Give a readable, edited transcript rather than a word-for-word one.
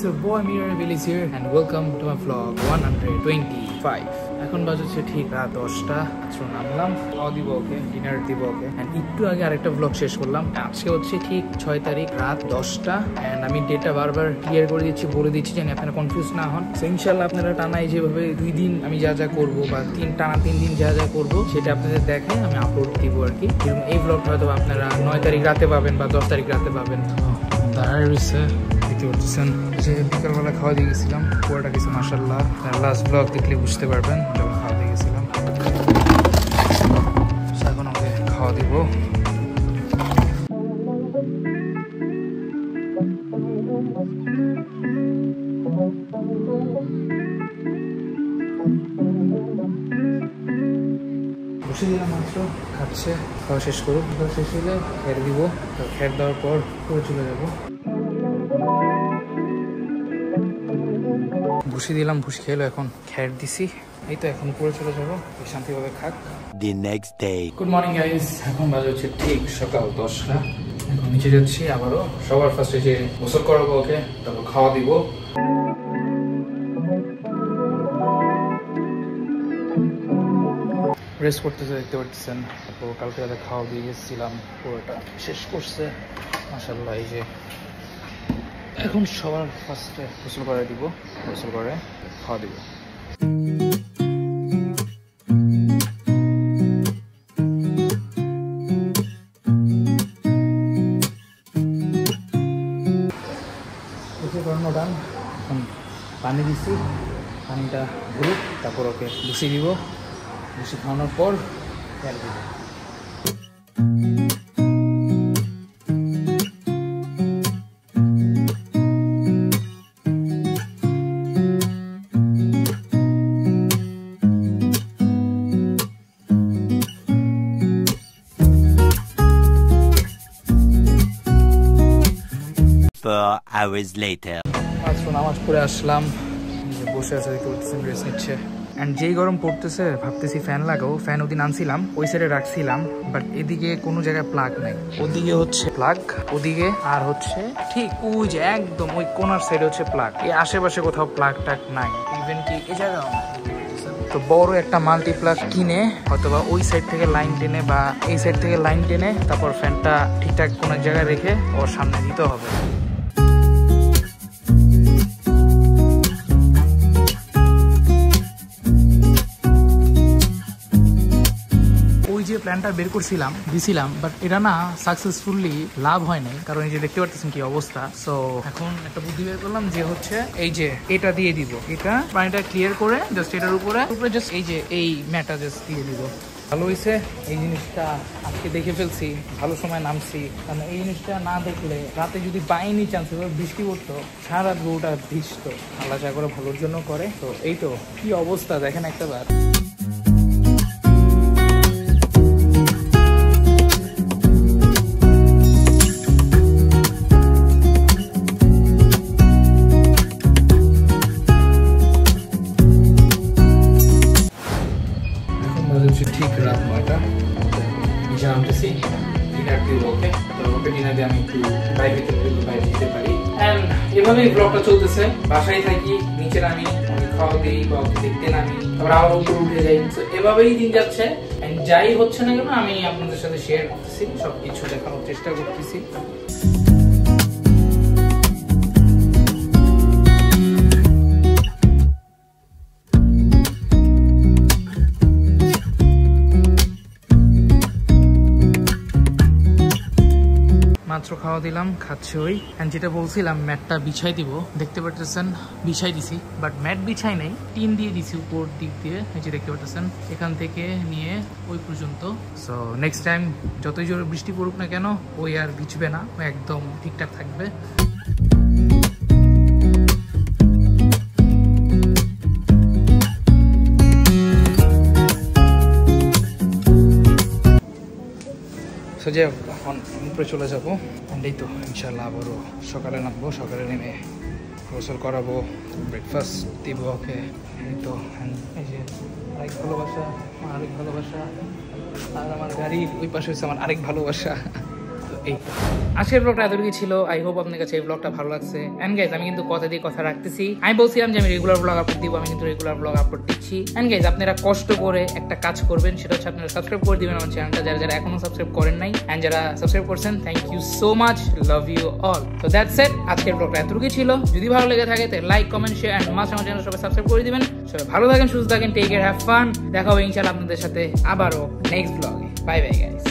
it's your boy Mirror Willis here and welcome to my vlog 125. এখন বাজছে ঠিক রাত 10টা। নামলাম, খাওয়া দিব ওকে, ডিনার দিব ওকে, এন্ড একটু আগে আরেকটা ব্লগ শেষ করলাম। আজকে হচ্ছে ঠিক 6 তারিখ রাত 10টা এন্ড আমি ডেটটা বারবার ক্লিয়ার করে দিচ্ছি, বলে দিচ্ছি যেন আপনারা কনফিউজ না হন। সো ইনশাআল্লাহ আপনারা টানাই যেভাবে 2 দিন আমি যা যা করব বা টানা 3 দিন যা যা করব সেটা আপনাদের দেখে আমি আপলোড দিব আর কি। এবং এই ব্লগটা হয়তো আপনারা 9 তারিখ রাতে পাবেন বা 10 তারিখ রাতে পাবেন। দাঁড়ায় রয়েছে দেখতে পাচ্ছেন যে বিকালবেলা খাওয়া দিয়ে গেছিলাম, পুরোটা কিছু মাশাআল্লাহ লাস্ট ব্লগ দেখলে বুঝতে পারবেন যখন খাওয়া দিয়ে গেছিলাম। এখন ওকে খাওয়া দিব। বসে দিলাম মাত্র, খাচ্ছে, খাওয়া শেষ করুক, খাওয়া শেষ হলে খের দিব, খের দেওয়ার পর করে চলে যাবো। ভুসি দিলাম, ভুসি খেলো, এখন খের দিছি, এই তো এখন পরে চলে যাবো, শান্তিভাবে খাক। The next day. Good morning guys, এখন বাজে হচ্ছে ঠিক সকাল 10টা। এখন নিচে যাচ্ছি আবারও, সবার ফার্স্টে যে গোসল করাবো ওকে, তারপর খাওয়া দিব। রেস্ট করতেছে দেখতে পাচ্ছেন, তারপর কালকে রাতে খাওয়া দিয়ে গেছিলাম, পুরোটা শেষ করছে মাশাআল্লাহ। এই যে এখন সবার ফার্স্টে গোসল করে দিব, গোসল করে খাওয়া দিব। করানো ডান, এখন পানি দিচ্ছি, পানিটা ঘুরুক, তারপর ওকে ভুসি দিব, ভুসি খাওয়ানোর পর খেয়াল দিব। Hours later. মাত্র নামাজ পড়ে আসলাম, বসে আছে দেখতে পাচ্ছেন, রেস্ট নিচ্ছে। অ্যান্ড যেই গরম পড়তেছে ভাবতেছি ফ্যান লাগাও, ফ্যান ওদিন আনছিলাম, ওই সাইডে রাখছিলাম, বাট এদিকে কোনো জায়গায় প্লাগ নাই। ওদিকে হচ্ছে প্লাগ, ওদিকে আর হচ্ছে ঠিক ওই যে একদম ওই কোনার সাইডে হচ্ছে প্লাগ, এই আশেপাশে কোথাও প্লাগ টাগ নাই, ইভেন কি এই জায়গাও না। তো বড় একটা মাল্টি প্লাগ কিনে অথবা ওই সাইড থেকে লাইন টেনে বা এই সাইড থেকে লাইন টেনে তারপর ফ্যানটা ঠিকঠাক কোনো জায়গায় রেখে ওর সামনে দিতে হবে। প্ল্যানটা বের করছিলাম, দিছিলাম, বাট এটা না সাকসেসফুলি লাভ হয় নাই, কারণ এই যে দেখতে পাচ্ছেন কি অবস্থা। সো এখন একটা বুদ্ধি বের করলাম যে হচ্ছে এই যে এটা দিয়ে দিব, এটা পানিটা ক্লিয়ার করে জাস্ট এটার উপরে জাস্ট এই যে এই ম্যাটটা জাস্ট দিয়ে দিব। ভালো হয়েছে এই জিনিসটা, আজকে দেখে ফেলছি, ভালো সময় নামছি, কারণ এই জিনিসটা না দেখলে রাতে যদি বাইনি চান্স বৃষ্টি পড়তো, সারা রাত গরুটা ভিজতো। আল্লাহ যা করে ভালোর জন্য করে। তো এই তো কি অবস্থা দেখেন একটা বার। ঠিক রাত 9টা, নিচে নামতেছি, ডিনার দিব ওকে, তো ওকে ডিনার দিয়ে আমি একটু বাইরে যেতে পারি। অ্যান্ড এভাবেই ব্লগটা চলতেছে, বাসায় থাকি, নিচে নামি, খাওয়া দিই বা ওকে দেখতে নামি, তারপর আবার উপরে উঠে যাই। তো এভাবেই দিন যাচ্ছে, যাই হচ্ছে না কেন আমি আপনাদের সাথে শেয়ার করতেছি, সবকিছু দেখানোর চেষ্টা করতেছি। মাত্র খাওয়া দিলাম, খাচ্ছে ওই, যেটা বলছিলাম ম্যাটটা বিছাই দিব, দেখতে পাচ্ছেন বিছাই দিছি, বাট ম্যাট বিছাই নাই, টিন দিয়ে দিছি উপর দিক দিয়ে, এই যে দেখতে পাচ্ছেন এখান থেকে নিয়ে ওই পর্যন্ত। সো নেক্সট টাইম যতই জোরে বৃষ্টি পড়ুক না কেন ওই আর ভিজবে না, ও একদম ঠিকঠাক থাকবে। সো যাই হোক, এখন উপরে চলে যাবো, এই তো ইনশাল্লাহ আবারও সকালে নামবো, সকালে নেমে গোসল করাবো, ব্রেকফাস্ট দিব ওকে। এই তো এই যে আরেক ভালোবাসা, আরেক ভালোবাসা, আর আমার গাড়ির ওই পাশে হচ্ছে আমার আরেক ভালোবাসা। তো এই আজকের ব্লগটা এতটুকু ছিল। আই হোপ আপনার কাছে এই ব্লগটা ভালো লাগছে। এন্ড গাইজ আমি কিন্তু কথা দিয়ে কথা রাখতেছি, আমি বলছিলাম যে আমি রেগুলার ব্লগ আপলোড দিব, আমি কিন্তু রেগুলার ব্লগ আপলোড দিচ্ছি। এন্ড গাইজ আপনারা কষ্ট করে একটা কাজ করবেন, সেটা হচ্ছে আপনারা সাবস্ক্রাইব করে দিবেন আমার চ্যানেলটা, যারা যারা এখনো সাবস্ক্রাইব করেন নাই। এন্ড যারা সাবস্ক্রাইব করছেন thank you so much, love you all. তো দ্যাটস ইট, আজকের ব্লগটা এতটুকু ছিল। যদি ভালো লেগে থাকে তাহলে like comment share and must আমার চ্যানেল সবাই সাবস্ক্রাইব করে দিবেন। সবাই ভালো থাকেন, সুস্থ থাকেন, টেক কেয়ার, হ্যাভ ফান। দেখা হবে ইনশাআল্লাহ আপনাদের সাথে আবারও নেক্সট ব্লগে। Bye bye guys.